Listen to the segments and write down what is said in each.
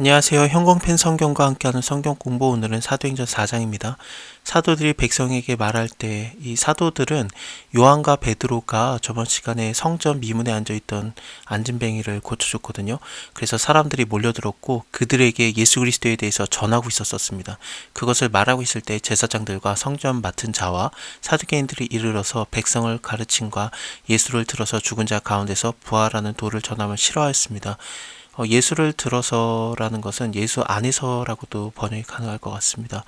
안녕하세요. 형광펜 성경과 함께하는 성경 공부, 오늘은 사도행전 4장입니다. 사도들이 백성에게 말할 때 이 사도들은 요한과 베드로가 저번 시간에 성전 미문에 앉아있던 앉은뱅이를 고쳐줬거든요. 그래서 사람들이 몰려들었고 그들에게 예수 그리스도에 대해서 전하고 있었습니다. 그것을 말하고 있을 때 제사장들과 성전 맡은 자와 사두개인들이 이르러서 백성을 가르침과 예수를 들어서 죽은 자 가운데서 부활하는 도를 전함을 싫어하였습니다. 예수를 들어서라는 것은 예수 안에서라고도 번역이 가능할 것 같습니다.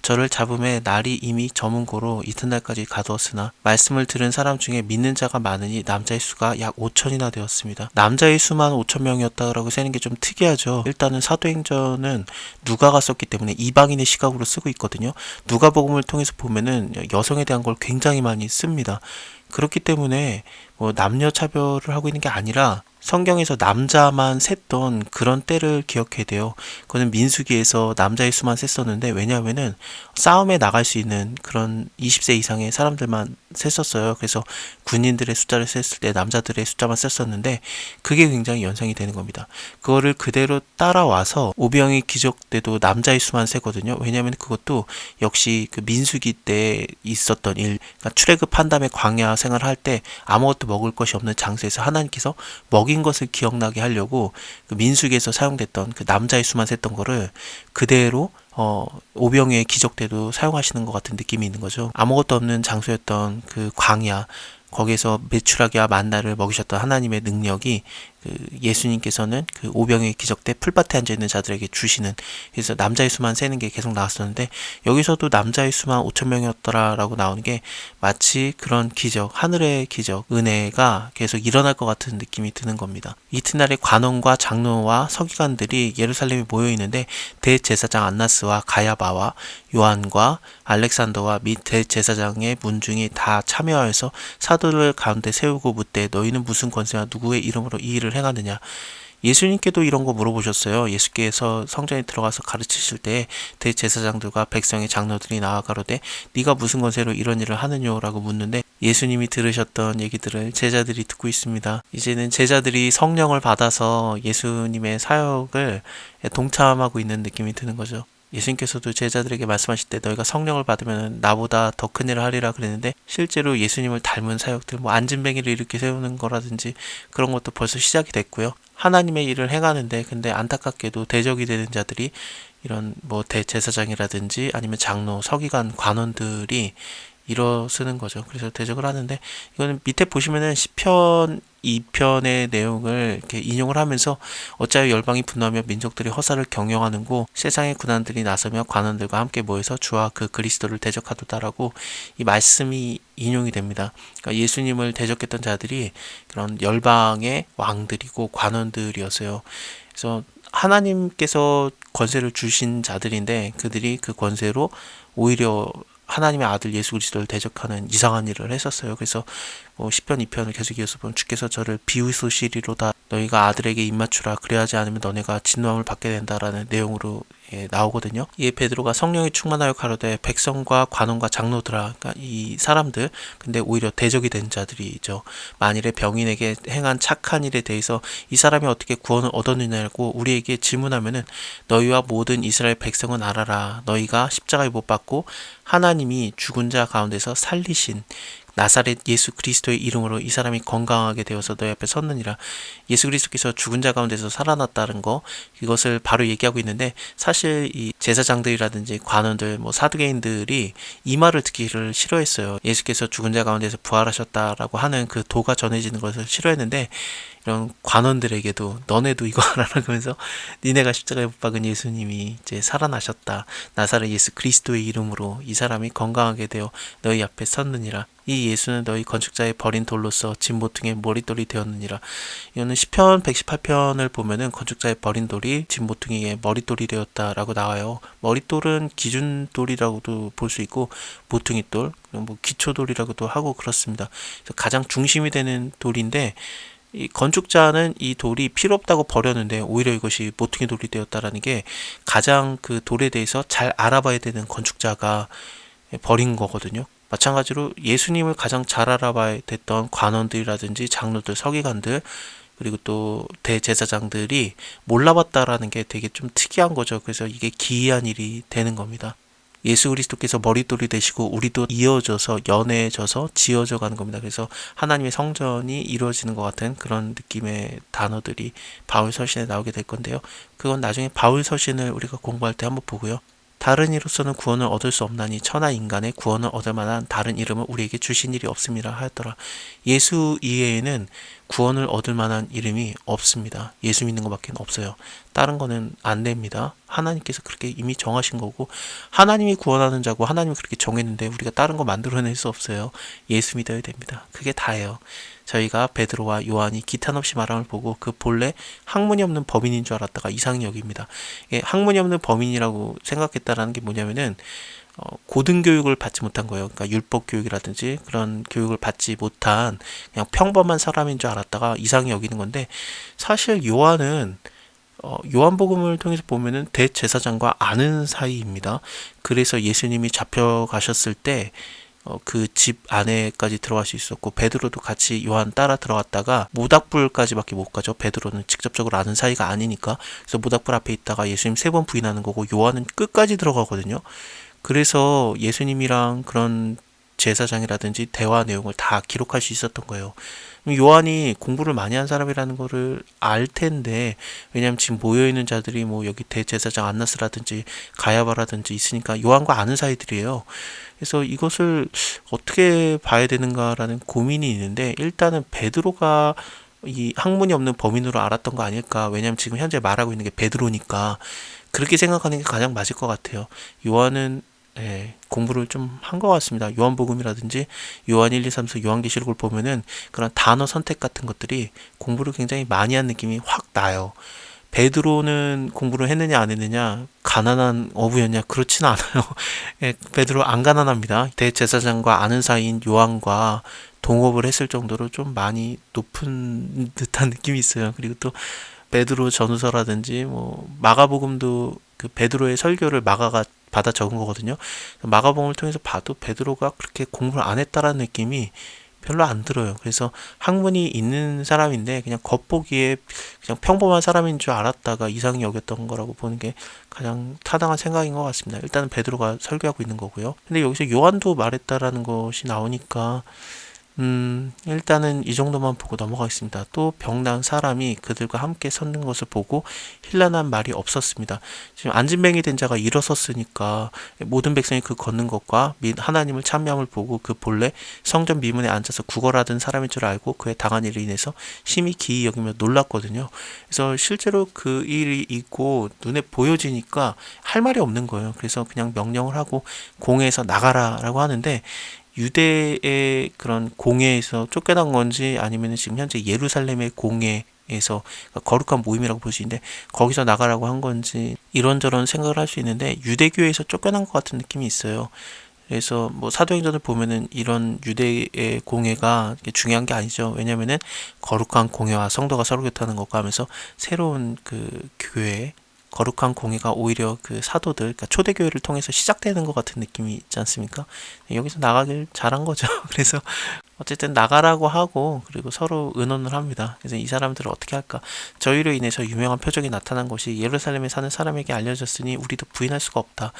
저를 잡음에 날이 이미 저문고로 이튿날까지 가두었으나 말씀을 들은 사람 중에 믿는 자가 많으니 남자의 수가 약 5천이나 되었습니다. 남자의 수만 5천 명이었다라고 세는 게 좀 특이하죠. 일단은 사도행전은 누가가 썼기 때문에 이방인의 시각으로 쓰고 있거든요. 누가복음을 통해서 보면은 여성에 대한 걸 굉장히 많이 씁니다. 그렇기 때문에 남녀 차별을 하고 있는 게 아니라 성경에서 남자만 셌던 그런 때를 기억해야 돼요. 그거는 민수기에서 남자의 수만 셌었는데, 왜냐하면은 싸움에 나갈 수 있는 그런 20세 이상의 사람들만 셌었어요. 그래서 군인들의 숫자를 셌을 때 남자들의 숫자만 셌었는데, 그게 굉장히 연상이 되는 겁니다. 그거를 그대로 따라와서 오병이 기적 때도 남자의 수만 세거든요. 왜냐하면 그것도 역시 그 민수기 때 있었던 일, 그러니까 출애굽한 다음에 광야 생활할 때 아무것도 먹을 것이 없는 장소에서 하나님께서 먹인 것을 기억나게 하려고 그 민수기에서 사용됐던 그 남자의 수만 셌던 거를 그대로 오병이의 기적 때도 사용하시는 것 같은 느낌이 있는 거죠. 아무것도 없는 장소였던 그 광야, 거기에서 메추라기와 만나를 먹이셨던 하나님의 능력이 그 예수님께서는 그 오병이의 기적 때 풀밭에 앉아있는 자들에게 주시는, 그래서 남자의 수만 세는 게 계속 나왔었는데, 여기서도 남자의 수만 5천 명이었더라라고 나오는 게 마치 그런 기적, 하늘의 기적, 은혜가 계속 일어날 것 같은 느낌이 드는 겁니다. 이튿날에 관원과 장로와 서기관들이 예루살렘에 모여 있는데, 대제사장 안나스와 가야바와 요한과 알렉산더와 및 대제사장의 문중이 다 참여하여서 사도를 가운데 세우고 묻되, 너희는 무슨 권세와 누구의 이름으로 이 일을 행하느냐. 예수님께도 이런 거 물어보셨어요. 예수께서 성전에 들어가서 가르치실 때 대제사장들과 백성의 장로들이 나와 가로되, 네가 무슨 권세로 이런 일을 하느냐라고 묻는데, 예수님이 들으셨던 얘기들을 제자들이 듣고 있습니다. 이제는 제자들이 성령을 받아서 예수님의 사역을 동참하고 있는 느낌이 드는 거죠. 예수님께서도 제자들에게 말씀하실 때 너희가 성령을 받으면 나보다 더 큰 일을 하리라 그랬는데, 실제로 예수님을 닮은 사역들, 앉은뱅이를 이렇게 세우는 거라든지 그런 것도 벌써 시작이 됐고요. 하나님의 일을 행하는데, 근데 안타깝게도 대적이 되는 자들이 이런 대제사장이라든지 아니면 장로, 서기관, 관원들이 일어서는 거죠. 그래서 대적을 하는데, 이거는 밑에 보시면은 시편 2편의 내용을 이렇게 인용을 하면서, 어찌하여 열방이 분노하며 민족들이 허사를 경영하는고 세상의 군관들이 나서며 관원들과 함께 모여서 주와 그 그리스도를 대적하도다라고 이 말씀이 인용이 됩니다. 그러니까 예수님을 대적했던 자들이 그런 열방의 왕들이고 관원들이었어요. 그래서 하나님께서 권세를 주신 자들인데, 그들이 그 권세로 오히려 하나님의 아들 예수 그리스도를 대적하는 이상한 일을 했었어요. 그래서 시편 2편을 계속 이어서 보면, 주께서 저를 비웃으시리로다, 너희가 아들에게 입맞추라, 그래야지 않으면 너네가 진노함을 받게 된다라는 내용으로 나오거든요. 이에 베드로가 성령이 충만하여 가로되, 백성과 관원과 장로들아, 그러니까 이 사람들, 근데 오히려 대적이 된 자들이죠. 만일에 병인에게 행한 착한 일에 대해서 이 사람이 어떻게 구원을 얻었느냐고 우리에게 질문하면은, 너희와 모든 이스라엘 백성은 알아라, 너희가 십자가에 못 박고 하나님이 죽은 자 가운데서 살리신 나사렛 예수 그리스도의 이름으로 이 사람이 건강하게 되어서 너희 앞에 섰느니라. 예수 그리스도께서 죽은 자 가운데서 살아났다는 거, 이것을 바로 얘기하고 있는데, 사실 이 제사장들이라든지 관원들, 사두개인들이 이 말을 듣기를 싫어했어요. 예수께서 죽은 자 가운데서 부활하셨다라고 하는 그 도가 전해지는 것을 싫어했는데, 이런 관원들에게도 너네도 이거 알아라 그러면서, 니네가 십자가에 못 박은 예수님이 이제 살아나셨다, 나사렛 예수 그리스도의 이름으로 이 사람이 건강하게 되어 너희 앞에 섰느니라. 이 예수는 너희 건축자의 버린 돌로서 진 모퉁이의 머릿돌이 되었느니라. 이거는 시편 118편을 보면은 건축자의 버린 돌이 진 모퉁이의 머릿돌이 되었다라고 나와요. 머릿돌은 기준돌이라고도 볼 수 있고, 모퉁이돌, 기초돌이라고도 하고 그렇습니다. 그래서 가장 중심이 되는 돌인데, 이 건축자는 이 돌이 필요 없다고 버렸는데 오히려 이것이 모퉁이 돌이 되었다라는 게, 가장 그 돌에 대해서 잘 알아봐야 되는 건축자가 버린 거거든요. 마찬가지로 예수님을 가장 잘 알아봐야 됐던 관원들이라든지 장로들, 서기관들, 그리고 또 대제사장들이 몰라봤다라는 게 되게 좀 특이한 거죠. 그래서 이게 기이한 일이 되는 겁니다. 예수 그리스도께서 머릿돌이 되시고 우리도 이어져서 연해져서 지어져 가는 겁니다. 그래서 하나님의 성전이 이루어지는 것 같은 그런 느낌의 단어들이 바울 서신에 나오게 될 건데요. 그건 나중에 바울 서신을 우리가 공부할 때 한번 보고요. 다른 이로서는 구원을 얻을 수 없나니 천하 인간의 구원을 얻을 만한 다른 이름을 우리에게 주신 일이 없음이라 하였더라. 예수 이외에는 구원을 얻을 만한 이름이 없습니다. 예수 믿는 것밖에 없어요. 다른 거는 안 됩니다. 하나님께서 그렇게 이미 정하신 거고 하나님이 구원하는 자고 하나님이 그렇게 정했는데 우리가 다른 거 만들어낼 수 없어요. 예수 믿어야 됩니다. 그게 다예요. 저희가 베드로와 요한이 기탄 없이 말함을 보고 그 본래 학문이 없는 범인인 줄 알았다가 이상히 여깁니다. 학문이 없는 범인이라고 생각했다라는 게 뭐냐면은 고등교육을 받지 못한 거예요. 그러니까 율법 교육이라든지 그런 교육을 받지 못한 그냥 평범한 사람인 줄 알았다가 이상히 여기는 건데 사실 요한은 요한복음을 통해서 보면은 대제사장과 아는 사이입니다. 그래서 예수님이 잡혀가셨을 때 그 집 안에까지 들어갈 수 있었고 베드로도 같이 요한 따라 들어갔다가 모닥불까지밖에 못 가죠. 베드로는 직접적으로 아는 사이가 아니니까. 그래서 모닥불 앞에 있다가 예수님 3번 부인하는 거고 요한은 끝까지 들어가거든요. 그래서 예수님이랑 그런 제사장이라든지 대화 내용을 다 기록할 수 있었던 거예요. 요한이 공부를 많이 한 사람이라는 거를 알 텐데, 왜냐면 지금 모여있는 자들이 뭐 여기 대제사장 안나스라든지 가야바라든지 있으니까 요한과 아는 사이들이에요. 그래서 이것을 어떻게 봐야 되는가라는 고민이 있는데, 일단은 베드로가 이 학문이 없는 범인으로 알았던 거 아닐까. 왜냐면 지금 현재 말하고 있는 게 베드로니까 그렇게 생각하는 게 가장 맞을 것 같아요. 요한은 공부를 좀 한 것 같습니다. 요한복음이라든지 요한 1, 2, 3, 4 요한계시록을 보면은 그런 단어 선택 같은 것들이 공부를 굉장히 많이 한 느낌이 확 나요. 베드로는 공부를 했느냐 안 했느냐, 가난한 어부였냐, 그렇지는 않아요. 베드로 안 가난합니다. 대제사장과 아는 사이인 요한과 동업을 했을 정도로 좀 많이 높은 듯한 느낌이 있어요. 그리고 또 베드로 전후서라든지 뭐 마가복음도 그 베드로의 설교를 마가가 받아 적은 거거든요. 마가복음을 통해서 봐도 베드로가 그렇게 공부를 안 했다라는 느낌이 별로 안 들어요. 그래서 학문이 있는 사람인데 그냥 겉보기에 그냥 평범한 사람인 줄 알았다가 이상히 여겼던 거라고 보는 게 가장 타당한 생각인 것 같습니다. 일단은 베드로가 설교하고 있는 거고요. 근데 여기서 요한도 말했다라는 것이 나오니까 일단은 이 정도만 보고 넘어가겠습니다. 또 병난 사람이 그들과 함께 섰는 것을 보고 힐난한 말이 없었습니다. 지금 안진뱅이 된 자가 일어섰으니까 모든 백성이 그 걷는 것과 하나님을 찬미함을 보고 그 본래 성전 미문에 앉아서 구걸하던 사람인 줄 알고 그의 당한 일을 인해서 심히 기이 여기며 놀랐거든요. 그래서 실제로 그 일이 있고 눈에 보여지니까 할 말이 없는 거예요. 그래서 그냥 명령을 하고 공회에서 나가라라고 하는데, 유대의 그런 공회에서 쫓겨난 건지 아니면 지금 현재 예루살렘의 공회에서 거룩한 모임이라고 볼 수 있는데 거기서 나가라고 한 건지 이런저런 생각을 할 수 있는데, 유대교회에서 쫓겨난 것 같은 느낌이 있어요. 그래서 뭐 사도행전을 보면은 이런 유대의 공회가 중요한 게 아니죠. 왜냐면은 거룩한 공회와 성도가 서로 교통하는 것과 하면서 새로운 그 교회, 거룩한 공회가 오히려 그 사도들, 그러니까 초대교회를 통해서 시작되는 것 같은 느낌이 있지 않습니까? 여기서 나가길 잘한 거죠. 그래서 어쨌든 나가라고 하고 그리고 서로 의논을 합니다. 그래서 이 사람들을 어떻게 할까? 저희로 인해서 유명한 표적이 나타난 것이 예루살렘에 사는 사람에게 알려졌으니 우리도 부인할 수가 없다.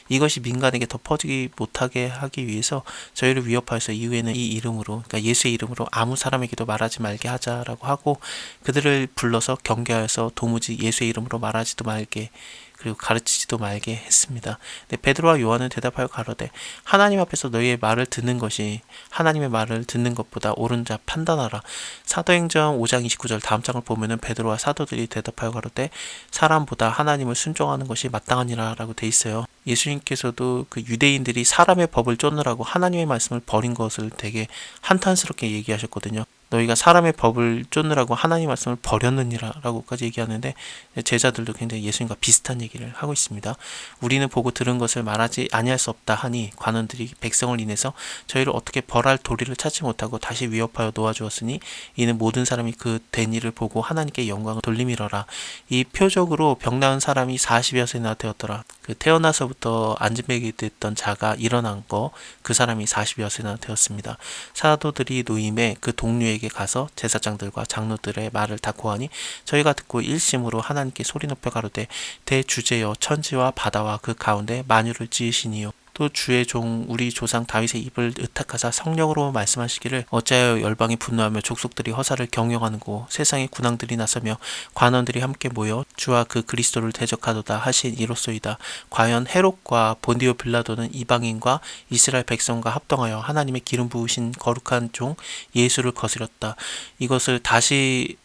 이것이 민간에게 더 퍼지기 못하게 하기 위해서 저희를 위협하여서 이후에는 이 이름으로, 그러니까 예수의 이름으로 아무 사람에게도 말하지 말게 하자라고 하고 그들을 불러서 경계하여서 도무지 예수의 이름으로 말하지도 말게 그리고 가르치지도 말게 했습니다. 근데 베드로와 요한은 대답하여 가로되 하나님 앞에서 너희의 말을 듣는 것이 하나님의 말을 듣는 것보다 옳은 자 판단하라. 사도행전 5장 29절 다음 장을 보면은 베드로와 사도들이 대답하여 가로되 사람보다 하나님을 순종하는 것이 마땅하니라 라고 돼 있어요. 예수님께서도 그 유대인들이 사람의 법을 쫓느라고 하나님의 말씀을 버린 것을 되게 한탄스럽게 얘기하셨거든요. 너희가 사람의 법을 쫓느라고 하나님 말씀을 버렸느니라 라고까지 얘기하는데, 제자들도 굉장히 예수님과 비슷한 얘기를 하고 있습니다. 우리는 보고 들은 것을 말하지 아니할 수 없다 하니 관원들이 백성을 인해서 저희를 어떻게 벌할 도리를 찾지 못하고 다시 위협하여 놓아주었으니 이는 모든 사람이 그 된 일을 보고 하나님께 영광을 돌림이러라. 이 표적으로 병 나은 사람이 40여세나 되었더라. 그 태어나서부터 안진뱅이 됐던 자가 일어난 거, 그 사람이 40여세나 되었습니다. 사도들이 노임에 그 동료에게 가서 제사장들과 장로들의 말을 다 고하니 저희가 듣고 일심으로 하나님께 소리 높여 가로되 대주제여 천지와 바다와 그 가운데 만유를 지으시니요 또 주의 종 우리 조상 다윗의 입을 의탁하사 성령으로 말씀하시기를 어찌하여 열방이 분노하며 족속들이 허사를 경영하는고 세상의 군왕들이 나서며 관원들이 함께 모여 주와 그 그리스도를 대적하도다 하신 이로소이다. 과연 헤롯과 본디오 빌라도는 이방인과 이스라엘 백성과 합동하여 하나님의 기름 부으신 거룩한 종 예수를 거스렸다. 이것을 다시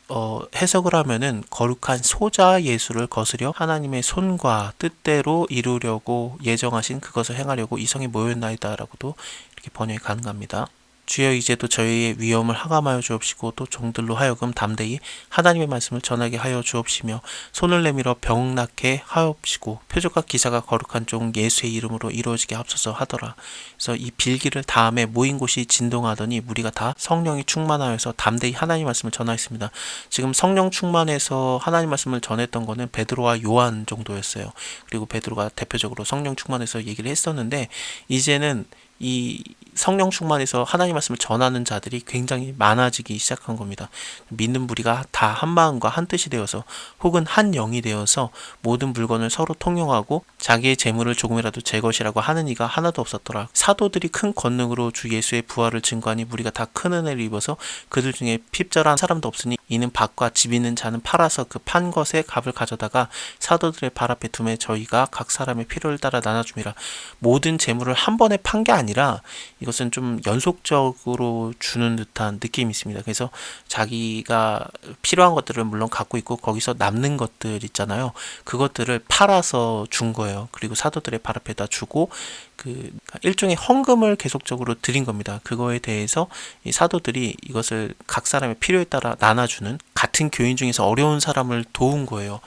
해석을 하면은 거룩한 소자 예수를 거스려 하나님의 손과 뜻대로 이루려고 예정하신 그것을 행하려고 이성이 모였나이다라고도 이렇게 번역이 가능합니다. 주여 이제도 저희의 위험을 하감하여 주옵시고 또 종들로 하여금 담대히 하나님의 말씀을 전하게 하여 주옵시며 손을 내밀어 병 낫게 하옵시고 표적과 기사가 거룩한 종 예수의 이름으로 이루어지게 합소서 하더라. 그래서 이 빌기를 다음에 모인 곳이 진동하더니 무리가 다 성령이 충만하여서 담대히 하나님의 말씀을 전하였습니다. 지금 성령 충만해서 하나님 말씀을 전했던 거는 베드로와 요한 정도였어요. 그리고 베드로가 대표적으로 성령 충만해서 얘기를 했었는데 이제는 이 성령 충만해서 하나님 말씀을 전하는 자들이 굉장히 많아지기 시작한 겁니다. 믿는 무리가 다 한 마음과 한 뜻이 되어서 혹은 한 영이 되어서 모든 물건을 서로 통용하고 자기의 재물을 조금이라도 제 것이라고 하는 이가 하나도 없었더라. 사도들이 큰 권능으로 주 예수의 부활을 증거하니 무리가 다 큰 은혜를 입어서 그들 중에 핍절한 사람도 없으니 이는 밭과 집 있는 자는 팔아서 그 판 것의 값을 가져다가 사도들의 발 앞에 두매 저희가 각 사람의 필요를 따라 나눠줌이라. 모든 재물을 한 번에 판 게 아니라 이것은 좀 연속적으로 주는 듯한 느낌이 있습니다. 그래서 자기가 필요한 것들을 물론 갖고 있고 거기서 남는 것들 있잖아요. 그것들을 팔아서 준 거예요. 그리고 사도들의 발 앞에다 주고 그 일종의 헌금을 계속적으로 드린 겁니다. 그거에 대해서 이 사도들이 이것을 각 사람의 필요에 따라 나눠주는, 같은 교인 중에서 어려운 사람을 도운 거예요.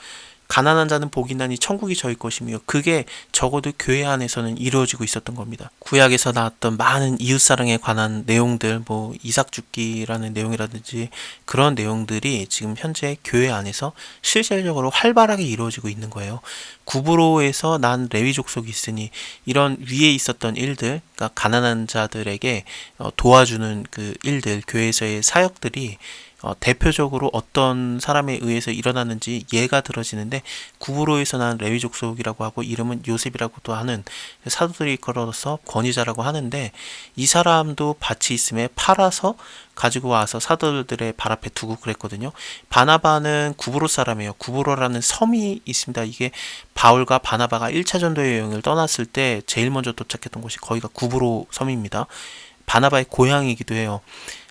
가난한 자는 복이 나니 천국이 저희 것이며 그게 적어도 교회 안에서는 이루어지고 있었던 겁니다. 구약에서 나왔던 많은 이웃사랑에 관한 내용들, 뭐 이삭 죽기라는 내용이라든지 그런 내용들이 지금 현재 교회 안에서 실질적으로 활발하게 이루어지고 있는 거예요. 구브로에서 난 레위 족속이 있으니 이런 위에 있었던 일들, 그러니까 가난한 자들에게 도와주는 그 일들, 교회에서의 사역들이 대표적으로 어떤 사람에 의해서 일어나는지 예가 들어지는데 구브로에서 난 레위 족속이라고 하고 이름은 요셉이라고도 하는 사도들이 걸어서 권위자라고 하는데 이 사람도 밭이 있음에 팔아서 가지고 와서 사도들의 발 앞에 두고 그랬거든요. 바나바는 구브로 사람이에요. 구브로라는 섬이 있습니다. 이게 바울과 바나바가 1차 전도의 여행을 떠났을 때 제일 먼저 도착했던 곳이 거기가 구브로 섬입니다. 바나바의 고향이기도 해요.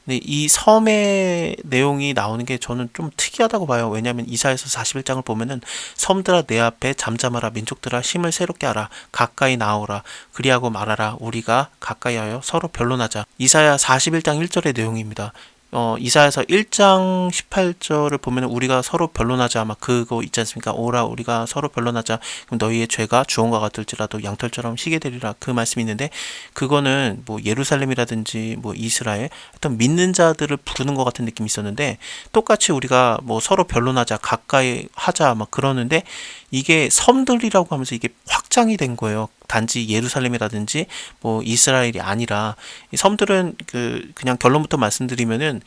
근데 이 섬의 내용이 나오는 게 저는 좀 특이하다고 봐요. 왜냐하면 이사야서 41장을 보면은 섬들아 내 앞에 잠잠하라, 민족들아 힘을 새롭게 하라, 가까이 나오라, 그리하고 말하라, 우리가 가까이 하여 서로 변론하자. 이사야 41장 1절의 내용입니다. 이사야서 1장 18절을 보면 우리가 서로 변론하자, 아마 그거 있지 않습니까? 오라 우리가 서로 변론하자. 그럼 너희의 죄가 주홍과 같을지라도 양털처럼 희게 되리라. 그 말씀이 있는데 그거는 뭐 예루살렘이라든지 뭐 이스라엘 어떤 믿는 자들을 부르는 것 같은 느낌이 있었는데 똑같이 우리가 뭐 서로 변론하자, 가까이 하자 막 그러는데 이게 섬들이라고 하면서 이게 확장이 된 거예요. 단지 예루살렘이라든지 뭐 이스라엘이 아니라 이 섬들은 그냥 결론부터 말씀드리면은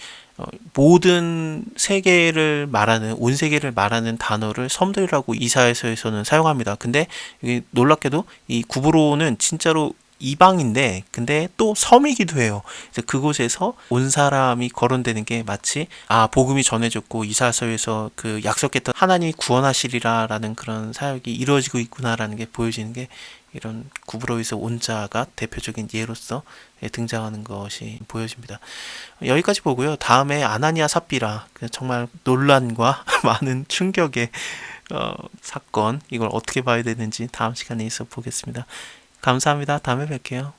모든 세계를 말하는, 온 세계를 말하는 단어를 섬들이라고 이사야서에서는 사용합니다. 근데 놀랍게도 이 구브로는 진짜로 이방인데 근데 또 섬이기도 해요. 그래서 그곳에서 온 사람이 거론되는 게 마치 복음이 전해졌고 이사야서에서 그 약속했던 하나님이 구원하시리라라는 그런 사역이 이루어지고 있구나라는 게 보여지는 게 이런 구브로에서 온 자가 대표적인 예로서 등장하는 것이 보여집니다. 여기까지 보고요. 다음에 아나니아 삽비라, 정말 논란과 많은 충격의 사건, 이걸 어떻게 봐야 되는지 다음 시간에 있어 보겠습니다. 감사합니다. 다음에 뵐게요.